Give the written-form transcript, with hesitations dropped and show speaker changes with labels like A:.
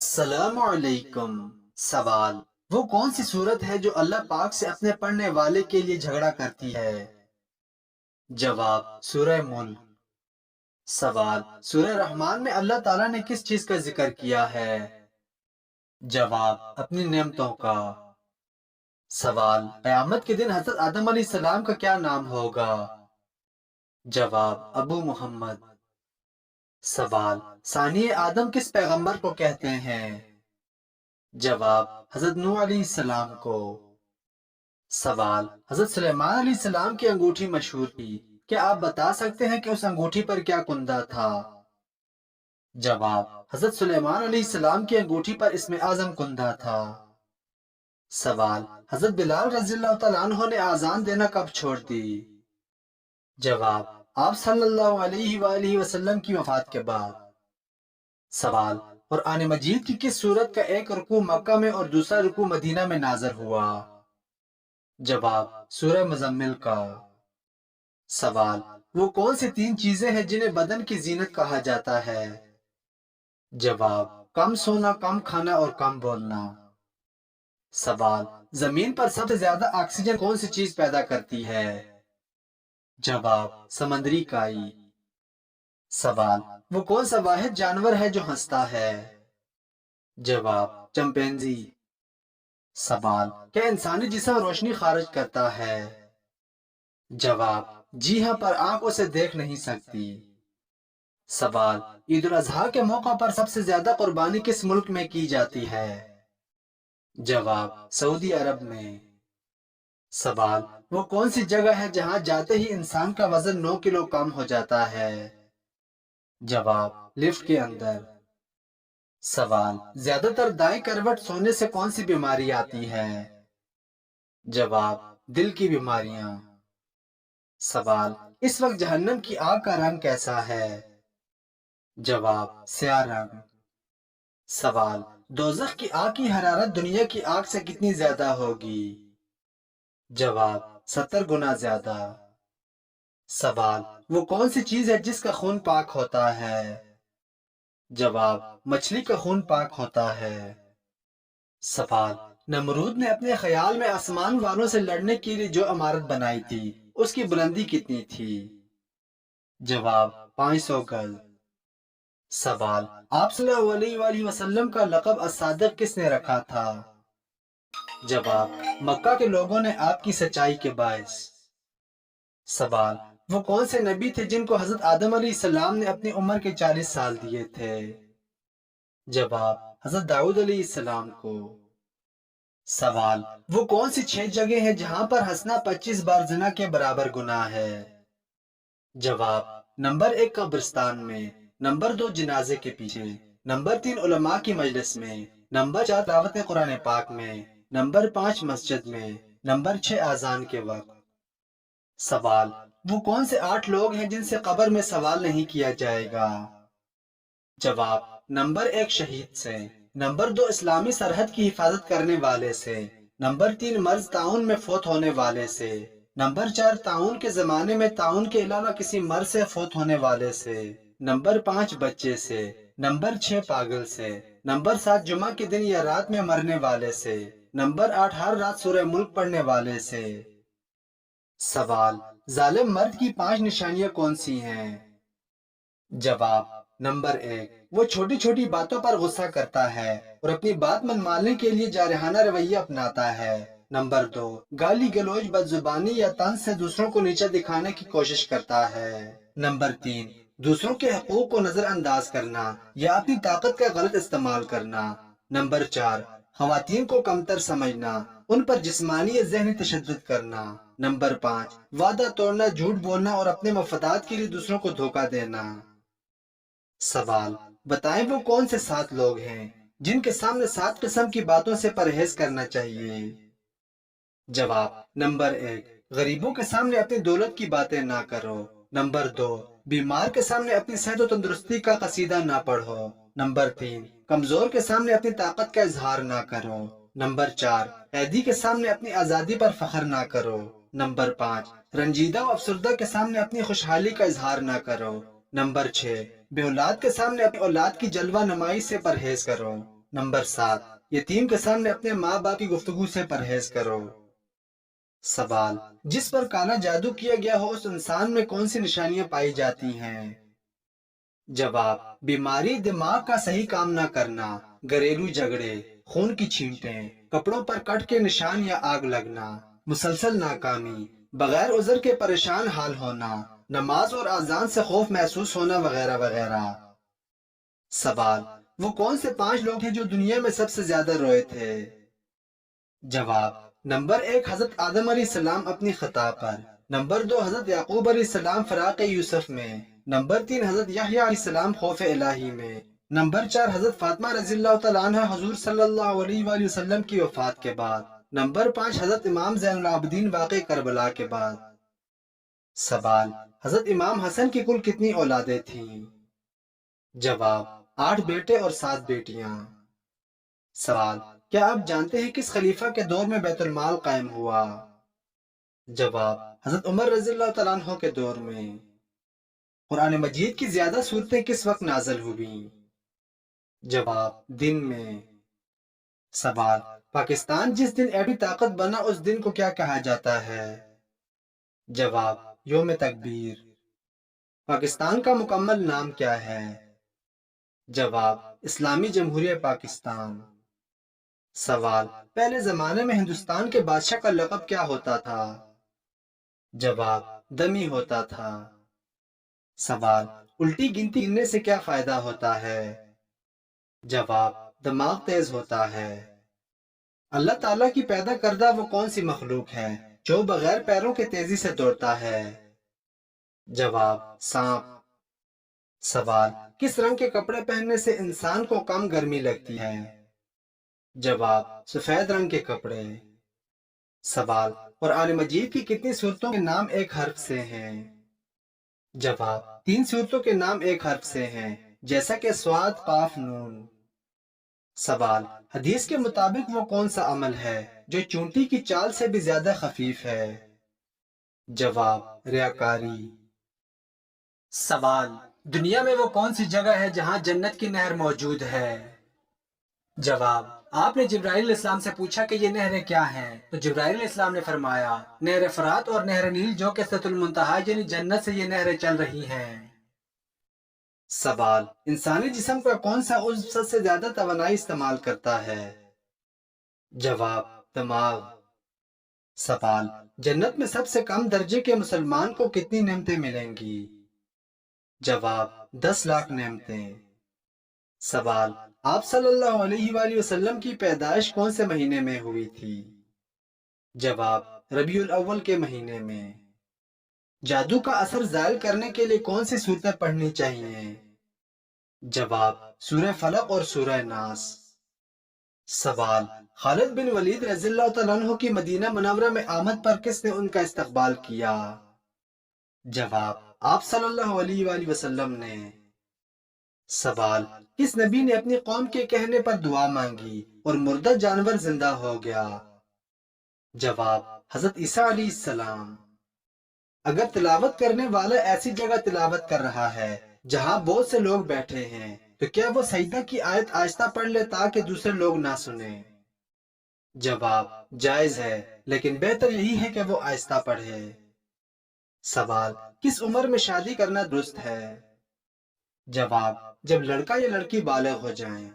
A: السلام علیکم۔ سوال: وہ کون سی صورت ہے جو اللہ پاک سے اپنے پڑھنے والے کے لیے جھگڑا کرتی ہے؟ جواب: سورہ ملک۔ سوال: سورہ رحمان میں اللہ تعالیٰ نے کس چیز کا ذکر کیا ہے؟ جواب: اپنی نعمتوں کا۔ سوال: قیامت کے دن حضرت آدم علیہ السلام کا کیا نام ہوگا؟ جواب: ابو محمد۔ سوال: ثانی آدم کس پیغمبر کو کہتے ہیں؟ جواب: حضرت نوح علیہ السلام کو۔ سوال: حضرت سلیمان علیہ السلام کی انگوٹھی مشہور تھی، کیا آپ بتا سکتے ہیں کہ اس انگوٹھی پر کیا کندہ تھا؟ جواب: حضرت سلیمان علیہ السلام کی انگوٹھی پر اسم اعظم کندہ تھا۔ سوال: حضرت بلال رضی اللہ تعالیٰ عنہ نے آذان دینا کب چھوڑ دی؟ جواب: آپ صلی اللہ علیہ وآلہ وسلم کی وفات کے بعد۔ سوال: قرآن مجید کی کس سورت کا ایک رکوع مکہ میں اور دوسرا رکوع مدینہ میں نازل ہوا؟ جواب: سورہ مزمل کا۔ سوال: وہ کون سی تین چیزیں ہیں جنہیں بدن کی زینت کہا جاتا ہے؟ جواب: کم سونا، کم کھانا اور کم بولنا۔ سوال: زمین پر سب سے زیادہ آکسیجن کون سی چیز پیدا کرتی ہے؟ جواب: سمندری کائی۔ سوال: وہ کون سا واحد جانور ہے جو ہنستا ہے؟ جواب: چمپینزی۔ سوال: کیا انسانی جسم روشنی خارج کرتا ہے؟ جواب: جی ہاں، پر آنکھ اسے دیکھ نہیں سکتی۔ سوال: عید الاضحیٰ کے موقع پر سب سے زیادہ قربانی کس ملک میں کی جاتی ہے؟ جواب: سعودی عرب میں۔ سوال: وہ کون سی جگہ ہے جہاں جاتے ہی انسان کا وزن 9 کلو کم ہو جاتا ہے؟ جواب: لفٹ کے اندر۔ سوال: زیادہ تر دائیں کروٹ سونے سے کون سی بیماری آتی ہے؟ جواب: دل کی بیماریاں۔ سوال: اس وقت جہنم کی آگ کا رنگ کیسا ہے؟ جواب: سیاہ رنگ۔ سوال: دوزخ کی آگ کی حرارت دنیا کی آگ سے کتنی زیادہ ہوگی؟ جواب: 70 گنا زیادہ۔ سوال: وہ کون سی چیز ہے جس کا خون پاک ہوتا ہے؟ جواب: مچھلی کا خون پاک ہوتا ہے۔ سوال: نمرود نے اپنے خیال میں آسمان والوں سے لڑنے کے لیے جو عمارت بنائی تھی اس کی بلندی کتنی تھی؟ جواب: 500 گز۔ سوال: آپ صلی اللہ علیہ وآلہ وسلم کا لقب الصادق کس نے رکھا تھا؟ جواب: مکہ کے لوگوں نے آپ کی سچائی کے باعث۔ سوال: وہ کون سے نبی تھے جن کو حضرت آدم علیہ السلام نے اپنی عمر کے 40 سال دیے تھے؟ جواب: حضرت داؤد علیہ السلام کو۔ سوال: وہ کون سی 6 جگہ ہیں جہاں پر ہنسنا 25 بار زنا کے برابر گناہ ہے؟ جواب: نمبر 1 قبرستان میں، نمبر 2 جنازے کے پیچھے، نمبر 3 علماء کی مجلس میں، نمبر 4 تلاوت قرآن پاک میں، نمبر 5 مسجد میں، نمبر 6 اذان کے وقت۔ سوال: وہ کون سے 8 لوگ ہیں جن سے قبر میں سوال نہیں کیا جائے گا؟ جواب: نمبر 1 شہید سے، نمبر 2 اسلامی سرحد کی حفاظت کرنے والے سے، نمبر 3 مرض طاعون میں فوت ہونے والے سے، نمبر 4 طاعون کے زمانے میں طاعون کے علاوہ کسی مرض سے فوت ہونے والے سے، نمبر 5 بچے سے، نمبر 6 پاگل سے، نمبر 7 جمعہ کے دن یا رات میں مرنے والے سے، نمبر 8 ہر رات سورہ ملک پڑھنے والے سے۔ سوال: ظالم مرد کی 5 نشانیاں کون سی ہیں؟ جواب: نمبر 1 وہ چھوٹی چھوٹی باتوں پر غصہ کرتا ہے اور اپنی بات منوانے کے لیے جارحانہ رویہ اپناتا ہے۔ نمبر 2 گالی گلوچ، بد زبانی یا طنز سے دوسروں کو نیچا دکھانے کی کوشش کرتا ہے۔ نمبر 3 دوسروں کے حقوق کو نظر انداز کرنا یا اپنی طاقت کا غلط استعمال کرنا۔ نمبر 4 خواتین کو کمتر سمجھنا، ان پر جسمانی یا ذہنی تشدد کرنا۔ نمبر 5 وعدہ توڑنا، جھوٹ بولنا اور اپنے مفادات کے لیے دوسروں کو دھوکہ دینا۔ سوال: بتائیں وہ کون سے 7 لوگ ہیں جن کے سامنے 7 قسم کی باتوں سے پرہیز کرنا چاہیے؟ جواب: نمبر 1 غریبوں کے سامنے اپنی دولت کی باتیں نہ کرو۔ نمبر 2 بیمار کے سامنے اپنی صحت و تندرستی کا قصیدہ نہ پڑھو۔ نمبر 3 کمزور کے سامنے اپنی طاقت کا اظہار نہ کرو۔ نمبر 4 قیدی کے سامنے اپنی آزادی پر فخر نہ کرو۔ نمبر 5 رنجیدہ و افسردہ کے سامنے اپنی خوشحالی کا اظہار نہ کرو۔ نمبر 6 بے اولاد کے سامنے اپنی اولاد کی جلوہ نمائی سے پرہیز کرو۔ نمبر 7، یتیم کے سامنے اپنے ماں باپ کی گفتگو سے پرہیز کرو۔ سوال، جس پر کالا جادو کیا گیا ہو اس انسان میں کون سی نشانیاں پائی جاتی ہیں؟ جواب، بیماری، دماغ کا صحیح کام نہ کرنا، گھریلو جھگڑے، خون کی چھینٹیں، کپڑوں پر کٹ کے نشان یا آگ لگنا، مسلسل ناکامی، بغیر عذر کے پریشان حال ہونا، نماز اور اذان سے خوف محسوس ہونا وغیرہ وغیرہ۔ سوال، وہ کون سے 5 لوگ ہیں جو دنیا میں سب سے زیادہ روئے تھے؟ جواب، نمبر 1 حضرت آدم علیہ السلام اپنی خطا پر، نمبر 2 حضرت یعقوب علیہ السلام فراق یوسف میں، نمبر 3 حضرت یحییٰ علیہ السلام خوف الہی میں، نمبر 4 حضرت فاطمہ رضی اللہ تعالیٰ عنہ حضور صلی اللہ علیہ وآلہ وسلم کی وفات کے بعد، نمبر 5 حضرت امام زین العابدین واقع کربلا کے بعد۔ سوال، حضرت امام حسن کی کل کتنی اولادیں تھیں؟ جواب، 8 بیٹے اور 7 بیٹیاں۔ سوال، کیا آپ جانتے ہیں کس خلیفہ کے دور میں بیت المال قائم ہوا؟ جواب، حضرت عمر رضی اللہ تعالیٰ عنہ کے دور میں۔ قرآن مجید کی زیادہ صورتیں کس وقت نازل ہوئیں؟ جواب، دن میں۔ سوال، پاکستان جس دن ایٹمی طاقت بنا اس دن کو کیا کہا جاتا ہے؟ جواب، یوم تکبیر۔ پاکستان کا مکمل نام کیا ہے؟ جواب، اسلامی جمہوریہ پاکستان۔ سوال، پہلے زمانے میں ہندوستان کے بادشاہ کا لقب کیا ہوتا تھا؟ جواب، دمی ہوتا تھا۔ سوال، الٹی گنتی گننے سے کیا فائدہ ہوتا ہے؟ جواب، دماغ تیز ہوتا ہے۔ اللہ تعالیٰ کی پیدا کردہ وہ کون سی مخلوق ہے جو بغیر پیروں کے تیزی سے دوڑتا ہے؟ جواب، سانپ۔ سوال، کس رنگ کے کپڑے پہننے سے انسان کو کم گرمی لگتی ہے؟ جواب، سفید رنگ کے کپڑے۔ سوال، قرآن مجید کی کتنی سورتوں کے نام ایک حرف سے ہیں؟ جواب، 3 سورتوں کے نام ایک حرف سے ہیں، جیسا کہ صاد، قاف، نون۔ سوال، حدیث کے مطابق وہ کون سا عمل ہے جو چونٹی کی چال سے بھی زیادہ خفیف ہے؟ جواب، ریاکاری۔ سوال، دنیا میں وہ کون سی جگہ ہے جہاں جنت کی نہر موجود ہے؟ جواب، آپ نے جبرائیل علیہ السلام سے پوچھا کہ یہ نہریں کیا ہیں، تو جبرائیل علیہ السلام نے فرمایا، نہر فرات اور نہر نیل جو کہ سدرۃ المنتہا یعنی جنت سے یہ نہریں چل رہی ہیں۔ سوال، انسانی جسم کا کون سا عضو سب سے زیادہ توانائی استعمال کرتا ہے؟ جواب، دماغ۔ سوال، جنت میں سب سے کم درجے کے مسلمان کو کتنی نعمتیں ملیں گی؟ جواب، 10 لاکھ نعمتیں۔ سوال، آپ صلی اللہ علیہ وآلہ وسلم کی پیدائش کون سے مہینے میں ہوئی تھی؟ جواب، ربیع الاول کے مہینے میں۔ جادو کا اثر زائل کرنے کے لیے کون سی صورتیں پڑھنی چاہیے؟ جواب، سورہ فلق اور سورہ ناس۔ سوال، خالد بن ولید رضی اللہ تعالیٰ عنہ کی مدینہ منورہ میں آمد پر کس نے ان کا استقبال کیا؟ جواب، آپ صلی اللہ علیہ وآلہ وسلم نے۔ سوال، کس نبی نے اپنی قوم کے کہنے پر دعا مانگی اور مردہ جانور زندہ ہو گیا؟ جواب، حضرت عیسیٰ علیہ السلام۔ اگر تلاوت کرنے والا ایسی جگہ تلاوت کر رہا ہے جہاں بہت سے لوگ بیٹھے ہیں تو کیا وہ سجدہ کی آیت آہستہ پڑھ لے تاکہ دوسرے لوگ نہ سنیں؟ جواب، جائز ہے، لیکن بہتر یہی ہے کہ وہ آہستہ پڑھے۔ سوال، کس عمر میں شادی کرنا درست ہے؟ جواب، جب لڑکا یا لڑکی بالغ ہو جائیں۔